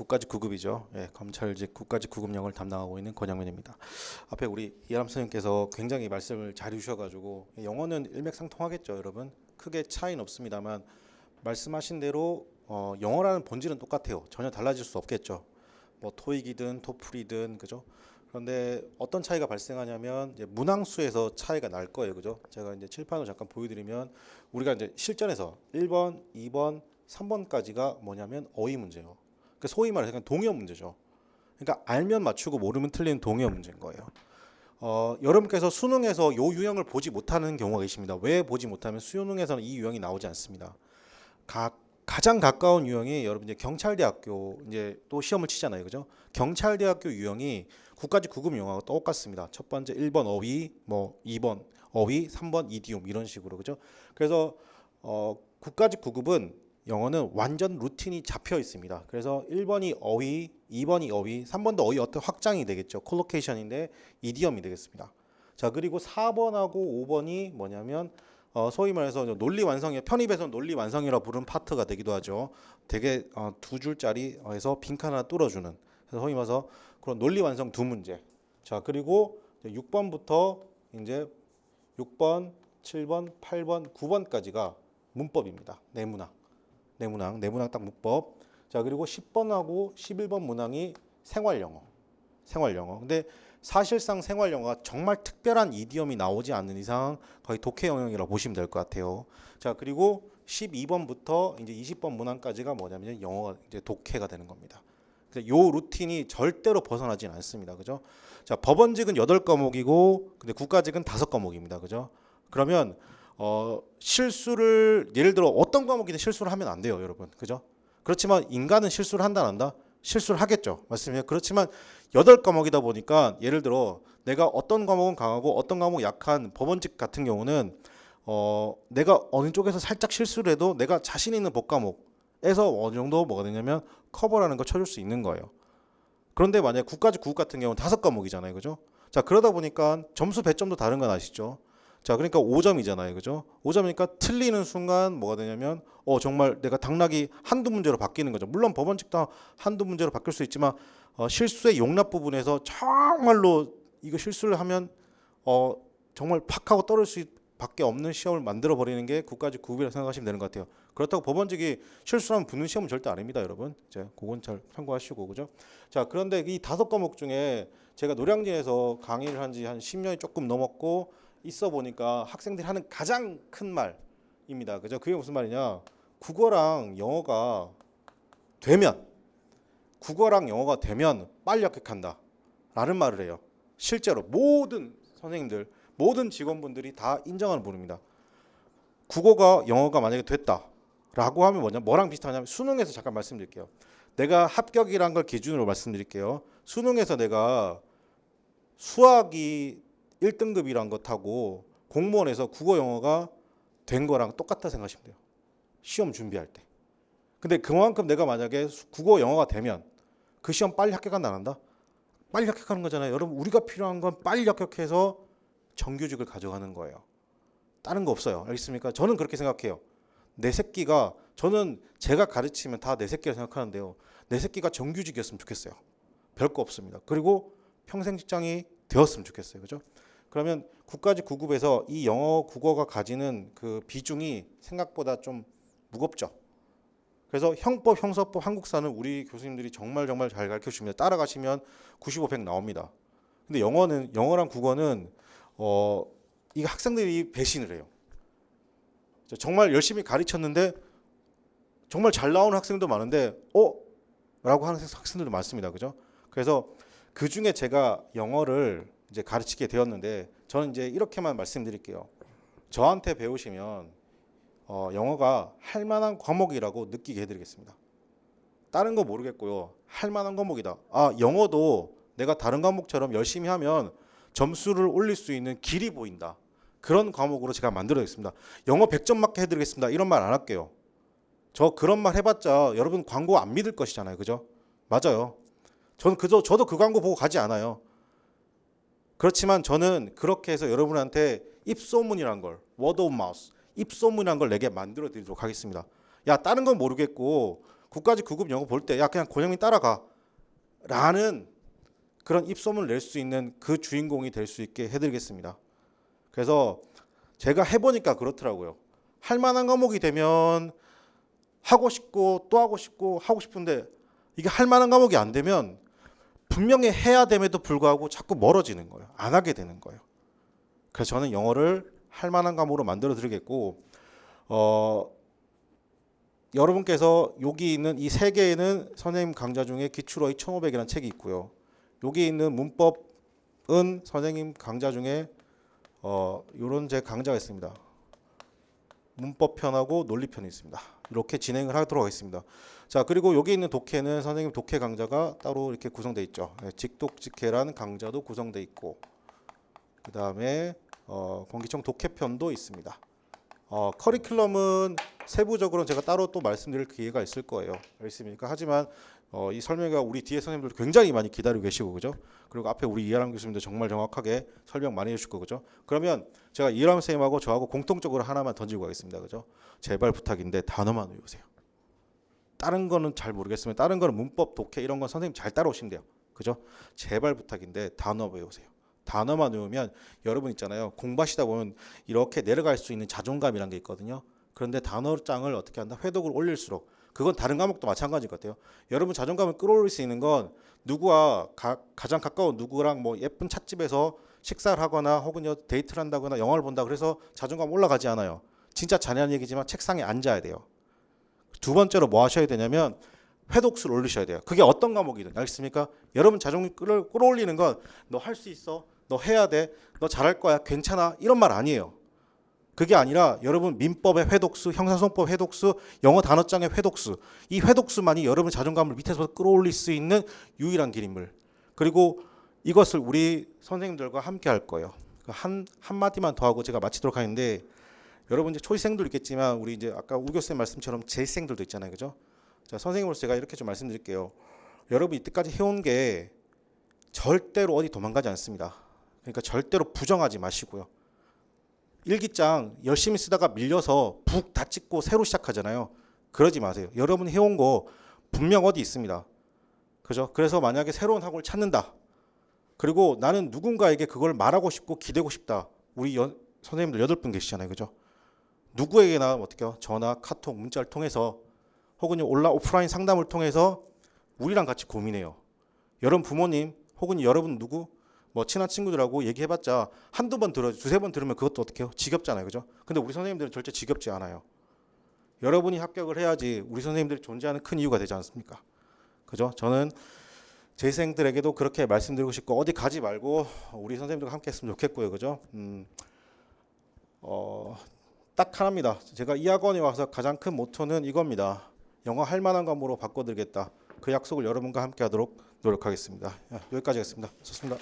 국가직 9급이죠. 예, 검찰직 국가직 9급 영어를 담당하고 있는 권양면입니다. 앞에 우리 이하람 선생님께서 굉장히 말씀을 잘 해주셔가지고 영어는 일맥상통하겠죠, 여러분. 크게 차이는 없습니다만 말씀하신 대로 영어라는 본질은 똑같아요. 전혀 달라질 수 없겠죠. 뭐 토익이든 토플이든 그죠. 그런데 어떤 차이가 발생하냐면 이제 문항수에서 차이가 날 거예요, 그죠. 제가 이제 칠판으로 잠깐 보여드리면 우리가 이제 실전에서 1번, 2번, 3번까지가 뭐냐면 어휘 문제예요. 그러니까 소위 말해서 그냥 동의어 문제죠. 그러니까 알면 맞추고 모르면 틀리는 동의어 문제인 거예요. 여러분께서 수능에서 요 유형을 보지 못하는 경우가 계십니다. 왜 보지 못하면 수능에서는 이 유형이 나오지 않습니다. 가장 가까운 유형이 여러분 이제 경찰대학교 이제 또 시험을 치잖아요, 그죠? 경찰대학교 유형이 국가직 9급 영어가 똑같습니다. 첫 번째 1번 어휘, 뭐 2번 어휘, 3번 이디움 이런 식으로 그죠? 그래서 국가직 9급은 영어는 완전 루틴이 잡혀 있습니다. 그래서 1번이 어휘, 2번이 어휘, 3번도 어휘 어떤 확장이 되겠죠. 콜로케이션인데 이디엄이 되겠습니다. 자, 그리고 4번하고 5번이 뭐냐면 소위 말해서 논리 완성이 편입에서 논리 완성이라 부르는 파트가 되기도 하죠. 되게 두 줄짜리에서 빈칸 하나 뚫어주는. 그래서 소위 말해서 그런 논리 완성 두 문제. 자, 그리고 6번부터 이제 6번, 7번, 8번, 9번까지가 문법입니다. 내문항 딱 문법. 자, 그리고 10번하고 11번 문항이 생활영어. 근데 사실상 생활영어가 정말 특별한 이디엄이 나오지 않는 이상 거의 독해 영역이라고 보시면 될 것 같아요. 자, 그리고 12번부터 이제 20번 문항까지가 뭐냐면 영어가 이제 독해가 되는 겁니다. 요 루틴이 절대로 벗어나진 않습니다. 그죠? 자, 법원직은 8과목이고 근데 국가직은 5과목입니다. 그죠? 그러면 실수를 예를 들어 어떤 과목이든 실수를 하면 안 돼요, 여러분. 그죠? 그렇지만 인간은 실수를 한다 안 한다? 실수를 하겠죠. 맞습니다. 그렇지만 8과목이다 보니까 예를 들어 내가 어떤 과목은 강하고 어떤 과목은 약한 법원직 같은 경우는 내가 어느 쪽에서 살짝 실수를 해도 내가 자신 있는 법과목에서 어느 정도 뭐가 되냐면 커버라는 걸 쳐줄 수 있는 거예요. 그런데 만약에 국가직 9급 같은 경우는 5과목이잖아요. 그죠? 자, 그러다 보니까 점수 배점도 다른 건 아시죠? 자, 그러니까 5점이잖아요. 그죠? 5점이니까 틀리는 순간 뭐가 되냐면 정말 내가 당락이 한두 문제로 바뀌는 거죠. 물론 법원직도 한두 문제로 바뀔 수 있지만 실수의 용납 부분에서 정말로 이거 실수를 하면 정말 팍 하고 떨어질 수밖에 없는 시험을 만들어 버리는 게 국가직 9급이라고 생각하시면 되는 것 같아요. 그렇다고 법원직이 실수하면 붙는 시험은 절대 아닙니다, 여러분. 이제 그건 잘 참고하시고 그죠? 자, 그런데 이 5과목 중에 제가 노량진에서 강의를 한 지 한 10년이 조금 넘었고 있어 보니까 학생들이 하는 가장 큰 말입니다. 그죠? 그게 무슨 말이냐? 국어랑 영어가 되면 빨리 합격한다 라는 말을 해요. 실제로 모든 선생님들, 모든 직원분들이 다 인정하는 부분입니다. 국어가 영어가 만약에 됐다 라고 하면 뭐랑 비슷하냐면 수능에서 잠깐 말씀드릴게요. 내가 합격이란 걸 기준으로 말씀드릴게요. 수능에서 내가 수학이 1등급이란 것하고 공무원에서 국어 영어가 된 거랑 똑같다 생각하시면 돼요. 시험 준비할 때. 근데 그만큼 내가 만약에 국어 영어가 되면 그 시험 빨리 합격한다 안 한다? 빨리 합격하는 거잖아요. 여러분, 우리가 필요한 건 빨리 합격해서 정규직을 가져가는 거예요. 다른 거 없어요. 알겠습니까? 저는 그렇게 생각해요. 내 새끼가, 저는 제가 가르치면 다 내 새끼라 생각하는데요. 내 새끼가 정규직이었으면 좋겠어요. 별거 없습니다. 그리고 평생 직장이 되었으면 좋겠어요. 그죠? 그러면 국가직 9급에서 이 영어, 국어가 가지는 그 비중이 생각보다 좀 무겁죠. 그래서 형법, 형사법, 한국사는 우리 교수님들이 정말 잘 가르쳐 줍니다. 따라가시면 95, 100 나옵니다. 근데 영어랑 국어는 이 학생들이 배신을 해요. 정말 열심히 가르쳤는데 정말 잘 나오는 학생도 많은데 라고 하는 학생들도 많습니다. 그죠? 그래서 그 중에 제가 영어를 이제 가르치게 되었는데 저는 이제 이렇게만 말씀드릴게요. 저한테 배우시면 영어가 할 만한 과목이라고 느끼게 해드리겠습니다. 다른 거 모르겠고요. 할 만한 과목이다. 영어도 내가 다른 과목처럼 열심히 하면 점수를 올릴 수 있는 길이 보인다. 그런 과목으로 제가 만들어야겠습니다. 영어 100점 맞게 해드리겠습니다. 이런 말 안 할게요. 저 그런 말 해봤자 여러분 광고 안 믿을 것이잖아요. 그죠? 맞아요. 저도 그 광고 보고 가지 않아요. 그렇지만 저는 그렇게 해서 여러분한테 입소문이란 걸, word of mouth, 입소문이란 걸 내게 만들어 드리도록 하겠습니다. 야, 다른 건 모르겠고 9까지 9급 영어 볼 때 야 그냥 권영민 따라가 라는 그런 입소문을 낼 수 있는 그 주인공이 될 수 있게 해드리겠습니다. 그래서 제가 해보니까 그렇더라고요. 할 만한 과목이 되면 하고 싶고 또 하고 싶고 하고 싶은데 이게 할 만한 과목이 안 되면 분명히 해야 됨에도 불구하고 자꾸 멀어지는 거예요. 안 하게 되는 거예요. 그래서 저는 영어를 할 만한 과목으로 만들어 드리겠고 여러분께서 여기 있는 이 세 개에는 선생님 강좌 중에 기출어휘 1500이라는 책이 있고요. 여기 있는 문법은 선생님 강좌 중에 이런 제 강좌가 있습니다. 문법편하고 논리편이 있습니다. 이렇게 진행을 하도록 하겠습니다. 자, 그리고 여기 있는 독해는 선생님 독해 강좌가 따로 이렇게 구성되어 있죠. 직독직해라는 강좌도 구성되어 있고, 그 다음에 공기청 독해편도 있습니다. 커리큘럼은 세부적으로는 제가 따로 또 말씀드릴 기회가 있을 거예요. 알겠습니까? 하지만 이 설명회가 우리 뒤에 선생님들 굉장히 많이 기다리고 계시고, 그죠? 그리고 앞에 우리 이해람 교수님도 정말 정확하게 설명 많이 해주실 거죠. 그러면 제가 이해람 선생님하고 저하고 공통적으로 하나만 던지고 가겠습니다. 그죠? 제발 부탁인데 단어만 외우세요. 다른 거는 잘 모르겠으면 다른 거는 문법, 독해 이런 건 선생님 잘 따라오신대요. 그죠? 제발 부탁인데 단어 외우세요. 단어만 외우면 여러분 있잖아요. 공부하시다 보면 이렇게 내려갈 수 있는 자존감이란 게 있거든요. 그런데 단어장을 어떻게 한다? 회독을 올릴수록 그건 다른 과목도 마찬가지일 것 같아요. 여러분 자존감을 끌어올릴 수 있는 건 누구와 가장 가까운 누구랑 뭐 예쁜 찻집에서 식사를 하거나 혹은 데이트를 한다거나 영화를 본다 그래서 자존감 올라가지 않아요. 진짜 잔인한 얘기지만 책상에 앉아야 돼요. 두 번째로 뭐 하셔야 되냐면 회독수를 올리셔야 돼요. 그게 어떤 과목이든 알겠습니까? 여러분 자존감 끌어올리는 건 너 할 수 있어, 너 해야 돼, 너 잘할 거야, 괜찮아 이런 말 아니에요. 그게 아니라 여러분 민법의 회독수, 형사소송법 회독수, 영어 단어장의 회독수, 이 회독수만이 여러분 자존감을 밑에서 끌어올릴 수 있는 유일한 길임을. 그리고 이것을 우리 선생님들과 함께 할 거예요. 한 마디만 더 하고 제가 마치도록 하는데, 여러분 이제 초시생들 있겠지만 우리 이제 아까 우 교수님 말씀처럼 재생들도 있잖아요, 그죠? 자, 선생님으로서 제가 이렇게 좀 말씀드릴게요. 여러분 이때까지 해온 게 절대로 어디 도망가지 않습니다. 그러니까 절대로 부정하지 마시고요. 일기장 열심히 쓰다가 밀려서 북 다 찍고 새로 시작하잖아요. 그러지 마세요. 여러분 해온 거 분명 어디 있습니다. 그죠? 그래서 만약에 새로운 학원을 찾는다. 그리고 나는 누군가에게 그걸 말하고 싶고 기대고 싶다. 우리 선생님들 8분 계시잖아요. 그죠? 누구에게나 어떻게 해요? 전화, 카톡, 문자를 통해서 혹은 오프라인 상담을 통해서 우리랑 같이 고민해요. 여러분 부모님 혹은 여러분 누구 뭐 친한 친구들하고 얘기해봤자 한두 번 들어, 두세 번 들으면 그것도 어떻게 해요? 지겹잖아요. 그죠? 근데 우리 선생님들은 절대 지겹지 않아요. 여러분이 합격을 해야지 우리 선생님들이 존재하는 큰 이유가 되지 않습니까? 그죠? 저는 재생들에게도 그렇게 말씀드리고 싶고 어디 가지 말고 우리 선생님들과 함께 했으면 좋겠고요. 그죠? 딱 하나입니다. 제가 이 학원에 와서 가장 큰 모토는 이겁니다. 영어 할 만한 과목으로 바꿔드리겠다. 그 약속을 여러분과 함께 하도록 노력하겠습니다. 여기까지 하겠습니다. 좋습니다.